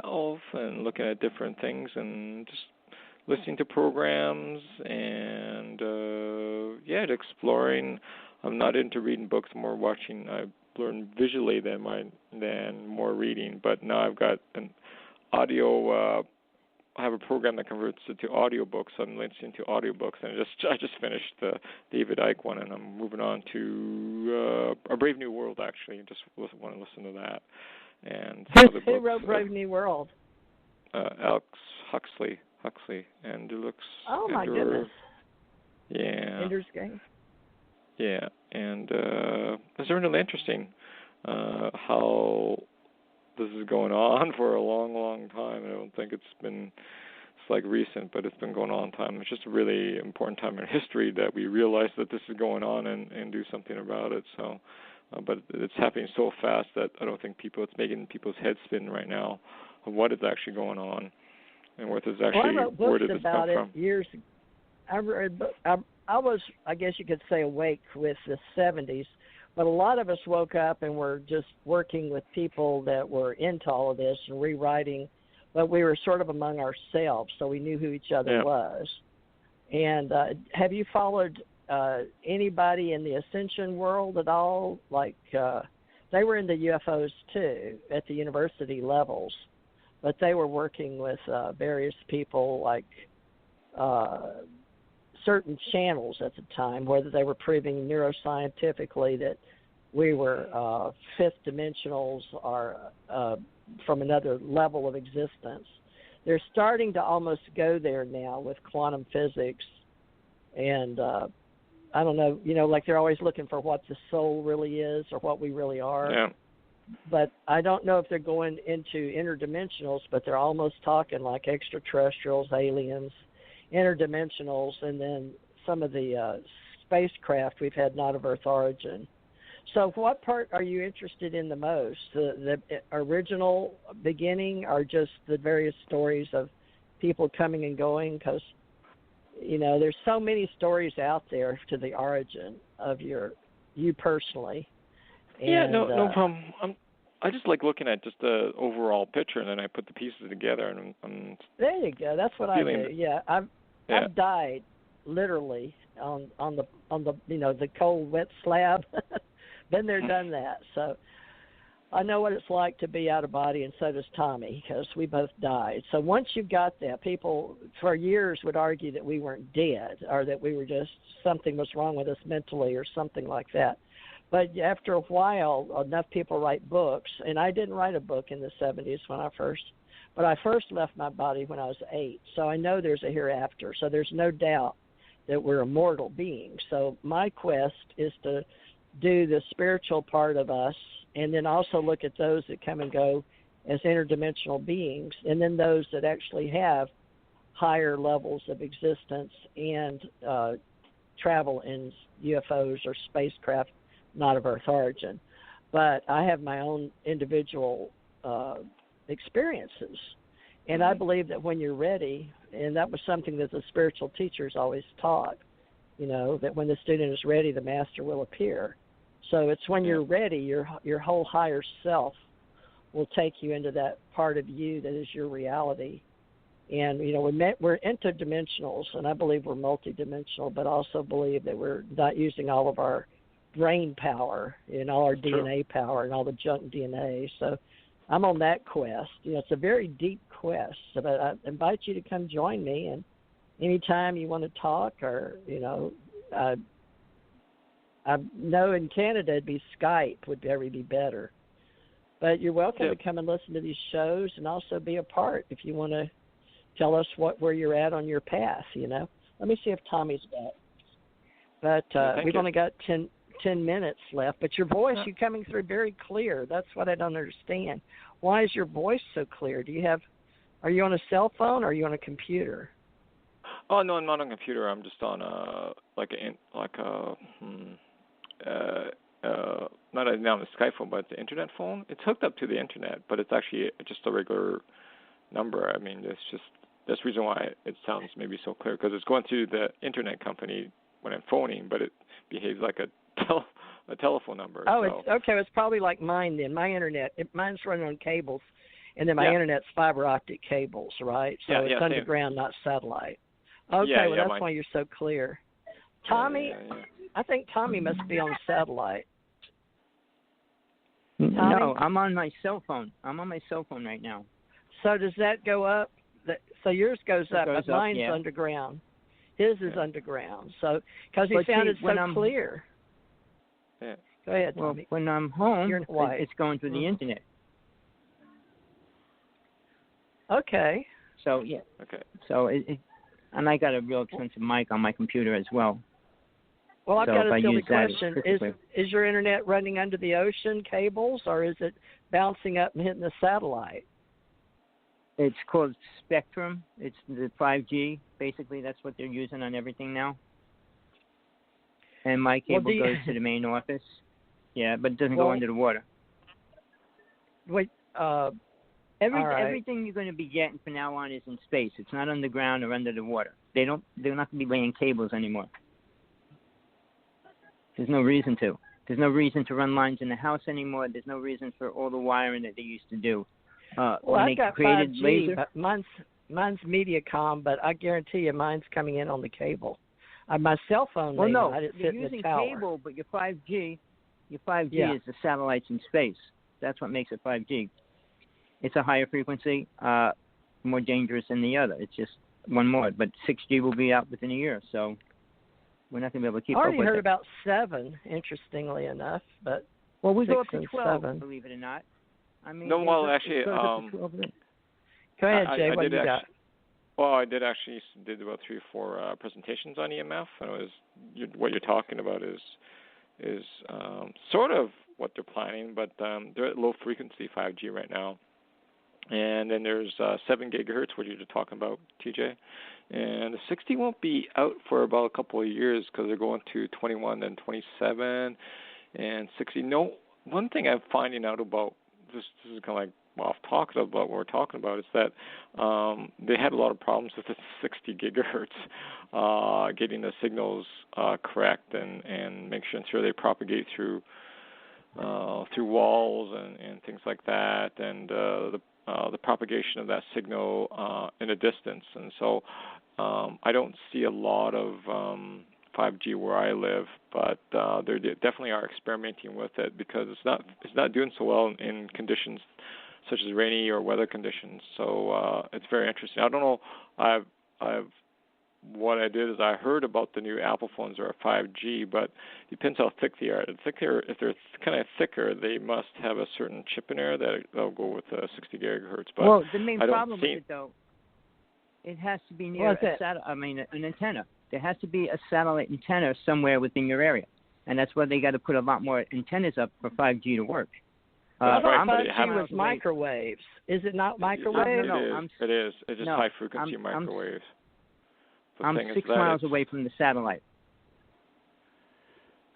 health and looking at different things and just listening to programs and exploring. I'm not into reading books, more watching. I learn visually than more reading. But now I've got an audio. I have a program that converts it to audiobooks. So I'm listening to audiobooks, and I just finished the David Icke one, and I'm moving on to A Brave New World. Actually, just want to listen to that. And some other books. Who wrote Brave New World? Alex Huxley, and it looks. Oh my goodness. Yeah. Ender's Game. Yeah, and it's really interesting how this is going on for a long, long time. I don't think it's like recent, but it's been going on time. It's just a really important time in history that we realize that this is going on and do something about it. So, but it's happening so fast that I don't think it's making people's heads spin right now of what is actually going on and what is actually, where did this come from. Years ago. I read, I was, I guess you could say, awake with the 70s, but a lot of us woke up and were just working with people that were into all of this and rewriting, but we were sort of among ourselves, so we knew who each other was. And have you followed anybody in the Ascension world at all? Like, they were into UFOs too at the university levels, but they were working with various people like certain channels at the time, whether they were proving neuroscientifically that we were fifth dimensionals or from another level of existence. They're starting to almost go there now with quantum physics. And I don't know, like they're always looking for what the soul really is or what we really are. Yeah. But I don't know if they're going into interdimensionals, but they're almost talking like extraterrestrials, aliens, interdimensionals, and then some of the spacecraft we've had not of Earth origin. So what part are you interested in the most? The original beginning or just the various stories of people coming and going? Because, there's so many stories out there to the origin of you personally. And, no problem. I just like looking at just the overall picture, and then I put the pieces together. And there you go. That's what I do. Yeah, I've died literally on the the cold wet slab. Been there, done that. So I know what it's like to be out of body, and so does Tommy, because we both died. So once you've got that, people for years would argue that we weren't dead or that we were just something was wrong with us mentally or something like that. But after a while, enough people write books, and I didn't write a book in the 70s but I first left my body when I was 8. So I know there's a hereafter. So there's no doubt that we're immortal beings. So my quest is to do the spiritual part of us and then also look at those that come and go as interdimensional beings, and then those that actually have higher levels of existence and travel in UFOs or spacecraft not of Earth origin. But I have my own individual experiences, and I believe that when you're ready, and that was something that the spiritual teachers always taught, that when the student is ready, the master will appear. So it's when you're ready, your whole higher self will take you into that part of you that is your reality. And, we're interdimensionals, and I believe we're multidimensional, but also believe that we're not using all of our brain power and all our DNA power and all the junk DNA. So I'm on that quest. It's a very deep quest. So but I invite you to come join me, and anytime you want to talk or, I know in Canada it'd be Skype would be better. But you're welcome to come and listen to these shows and also be a part if you want to tell us where you're at on your path, Let me see if Tommy's back. But we've only got 10 minutes left. But your voice, you're coming through very clear. That's what I don't understand. Why is your voice so clear? Are you on a cell phone or are you on a computer? Oh, no, I'm not on a computer. I'm just on not a Skype phone, but the internet phone. It's hooked up to the internet, but it's actually just a regular number. I mean, that's the reason why it sounds maybe so clear, because it's going through the internet company when I'm phoning, but it behaves like a telephone number. Oh, so. It's okay. It's probably like mine then. My internet, mine's running on cables, and then my internet's fiber optic cables, right? So it's underground, not satellite. Okay, well that's why you're so clear. Tommy, I think Tommy must be on satellite. Tommy? No, I'm on my cell phone. I'm on my cell phone right now. So does that go up? So yours goes up, but mine's underground. His is underground. So because he sounded so clear. Yeah. Go ahead, Tommy. Well, when I'm home, it's going through the internet. Okay. So So and I got a real expensive mic on my computer as well. Well, I've got a silly question. Is your internet running under the ocean cables, or is it bouncing up and hitting the satellite? It's called Spectrum. It's the 5G. Basically, that's what they're using on everything now. And my cable goes to the main office. Yeah, but it doesn't go under the water. Wait. Everything you're going to be getting from now on is in space. It's not underground or under the water. They're not going to be laying cables anymore. There's no reason to. There's no reason to run lines in the house anymore. There's no reason for all the wiring that they used to do. I've got 5G, but mine's Mediacom, but I guarantee you mine's coming in on the cable. My cell phone, I didn't sit in the tower. You're using cable, but your 5G is the satellites in space. That's what makes it 5G. It's a higher frequency, more dangerous than the other. It's just one more. But 6G will be out within a year, so we're not going to be able to keep up with it. I already heard about 7, interestingly enough, but we go up to 12, 7. believe it or not. I mean, no, well, actually, go ahead, Jay. What do you got? Well, I did about 3 or 4 presentations on EMF, and what you're talking about is sort of what they're planning, but they're at low frequency 5G right now. And then there's 7 gigahertz, what you're talking about, TJ. And the 60 won't be out for about a couple of years because they're going to 21 and 27 and 60. No, one thing I'm finding out about, this is kind of like off topic about what we're talking about, is that they had a lot of problems with the 60 gigahertz, getting the signals correct and making sure they propagate through walls and things like that, and the propagation of that signal in a distance. And so I don't see a lot of 5G where I live, but they definitely are experimenting with it because it's not doing so well in conditions such as rainy or weather conditions. So it's very interesting. I don't know. What I did is I heard about the new Apple phones are 5G, but it depends how thick they are. If they're kind of thicker, they must have a certain chip in there that'll go with 60 gigahertz. But the main problem with it, though, it has to be near an antenna. There has to be a satellite antenna somewhere within your area, and that's why they got to put a lot more antennas up for 5G to work. I thought 5G was microwaves. Is it not microwaves? It is. It's just high frequency microwaves. I'm 6 miles away from the satellite.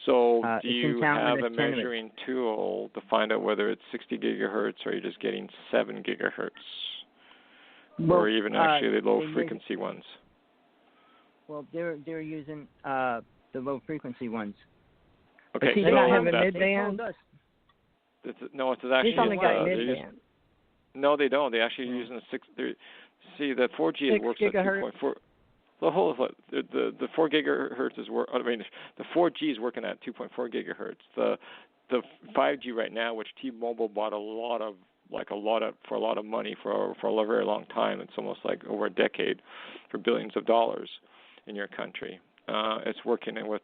So do you have a measuring tool to find out whether it's 60 gigahertz or you're just getting 7 gigahertz? Or even actually the low frequency ones? Well, they're using the low frequency ones. Okay, so they don't have a mid-band? No, it's actually... He's only got mid-band. No, they don't. They actually are using see, the 4G works at 2.4... The 4 gigahertz is the 4G is working at 2.4 gigahertz. The 5G right now, which T-Mobile bought for a lot of money for a very long time. It's almost like over a decade for billions of dollars in your country. It's working with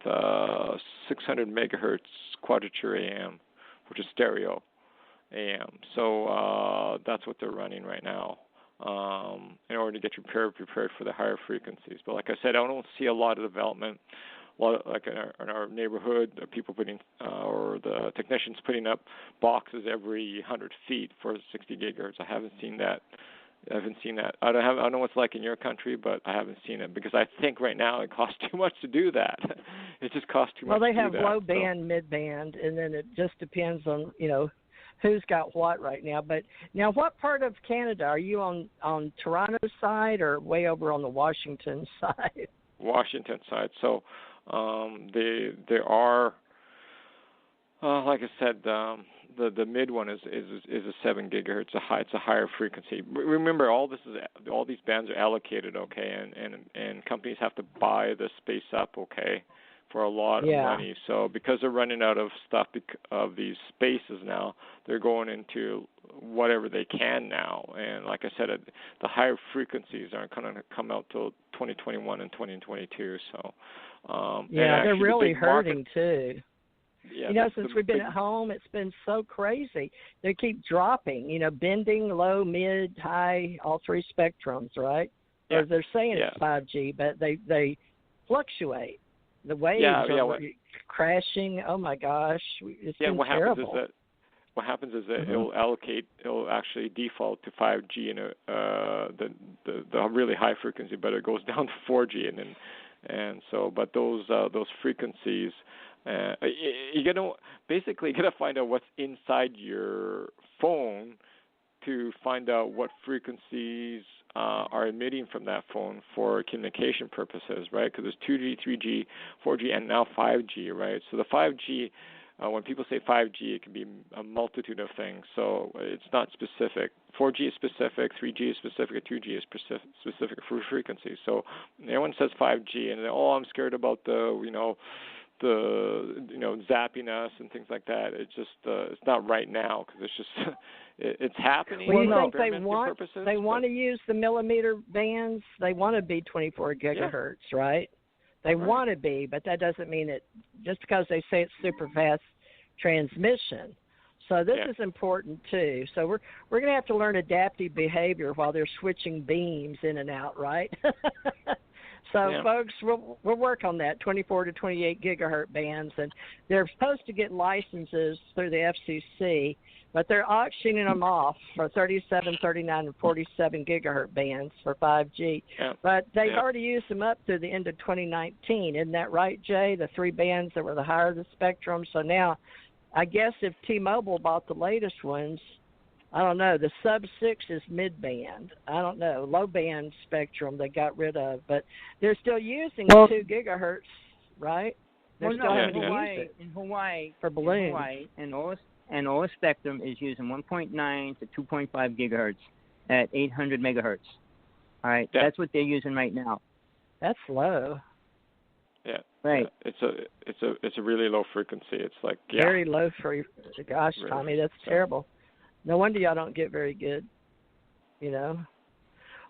600 megahertz quadrature AM, which is stereo AM. So that's what they're running right now. In order to get you prepared for the higher frequencies. But like I said, I don't see a lot of development, like in our neighborhood, people putting, or the technicians putting up boxes every 100 feet for 60 gigahertz. I haven't seen that. I don't know what it's like in your country, but I haven't seen it because I think right now it costs too much to do that. It just costs too much to do that. Well, they have low band, mid band, and then it just depends on, who's got what right now. But now, what part of Canada are you on Toronto's side or way over on the Washington side? Washington side. So there are, like I said, the mid one is a 7 gigahertz. It's a higher frequency. Remember, all these bands are allocated, okay, and companies have to buy the space up, okay, for a lot of money. So because they're running out of stuff of these spaces now, they're going into whatever they can now. And like I said, the higher frequencies aren't going to come out till 2021 and 2022. So they're really hurting too. Yeah, since we've been at home, it's been so crazy. They keep dropping, bending, low, mid, high, all three spectrums, right? Yeah. They're saying it's 5G, but they fluctuate. The waves are crashing. Oh my gosh, it's been terrible. What happens is that it'll actually default to 5G and the really high frequency, but it goes down to 4G and so but those frequencies. You gotta find out what's inside your phone to find out what frequencies are emitting from that phone for communication purposes, right? Because there's 2G, 3G, 4G, and now 5G, right? So the 5G, when people say 5G, it can be a multitude of things. So it's not specific. 4G is specific, 3G is specific, 2G is specific for frequencies. So everyone says 5G, and I'm scared about the zapping us and things like that. It's just it's not right now because it's just it's happening. Well, you think they want to use the millimeter bands? They want to be 24 gigahertz, right? They want to be, but that doesn't mean it just because they say it's super fast transmission. So this is important too. So we're going to have to learn adaptive behavior while they're switching beams in and out, right? So, folks, we'll work on that, 24 to 28 gigahertz bands, and they're supposed to get licenses through the FCC, but they're auctioning them off for 37, 39, and 47 gigahertz bands for 5G. Yeah. But they've already used them up through the end of 2019. Isn't that right, Jay? The three bands that were the higher the spectrum. So now, I guess if T-Mobile bought the latest ones, I don't know. The sub-6 is mid-band. I don't know. Low-band spectrum they got rid of. But they're still using 2 gigahertz, right? They're still having to use it. In Hawaii, for balloons. And all spectrum is using 1.9 to 2.5 gigahertz at 800 megahertz. All right? Yeah. That's what they're using right now. That's low. Yeah. Right. Yeah. It's a really low frequency. It's like very low for gosh, really. Tommy, that's terrible. No wonder y'all don't get very good,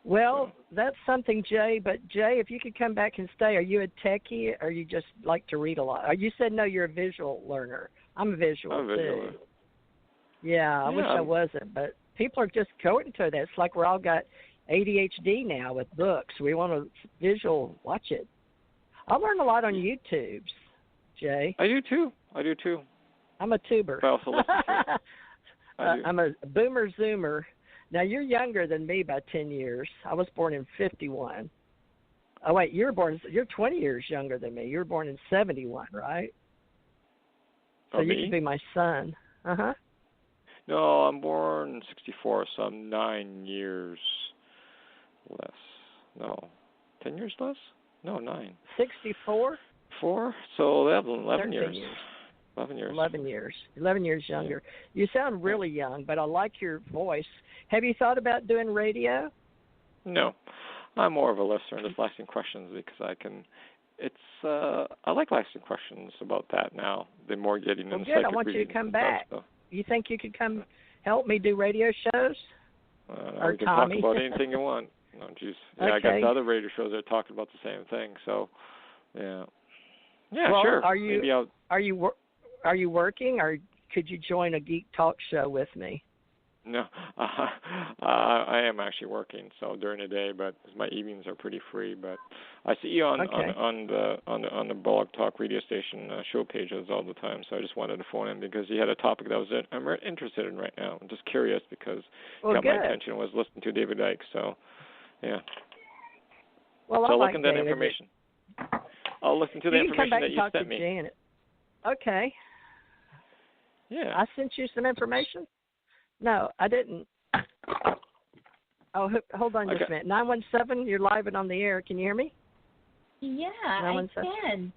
Well, that's something, Jay. But, Jay, if you could come back and stay, are you a techie or you just like to read a lot? You said, no, you're a visual learner. I'm a visual, too. Yeah, I wish I wasn't. But people are just going to that. It's like we're all got ADHD now with books. We want to visual watch it. I learn a lot on YouTube, Jay. I do, too. I'm a tuber. I also listen to it. I'm a boomer zoomer. Now, you're younger than me by 10 years. I was born in 51. Oh, wait, you're 20 years younger than me. You were born in 71, right? So you could be my son. Uh-huh. No, I'm born in 64, so I'm 9 years less. No, 10 years less? No, 9. 64? 4? So 11 years. 11 years. 11 years. 11 years younger. You sound really young, but I like your voice. Have you thought about doing radio? No. I'm more of a listener and just asking questions because I like asking questions about that now. The more getting into good. I want you to come back. You think you could come help me do radio shows? Or you can talk about anything you want. No, geez. Yeah, okay. I got the other radio shows that are talking about the same thing. So, yeah. Yeah, well, sure. Are you working, or could you join a geek talk show with me? No, I am actually working, so during the day, but my evenings are pretty free. But I see you on the Blog Talk radio station show pages all the time. So I just wanted to phone in because you had a topic that I'm interested in right now. I'm just curious because my attention was listening to David Icke. So, yeah. Well, so I look into that information. I'll listen to the information that you sent me. Janet. Okay. Yeah. I sent you some information? No, I didn't. Oh, hold on just a minute. 917, you're live and on the air. Can you hear me? Yeah, I can.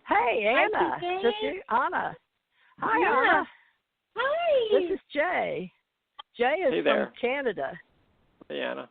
Hey, Anna. Hi, Just you? Anna. Hi, Anna. Hi, This is Jay. Jay is from Canada. Hey, Anna.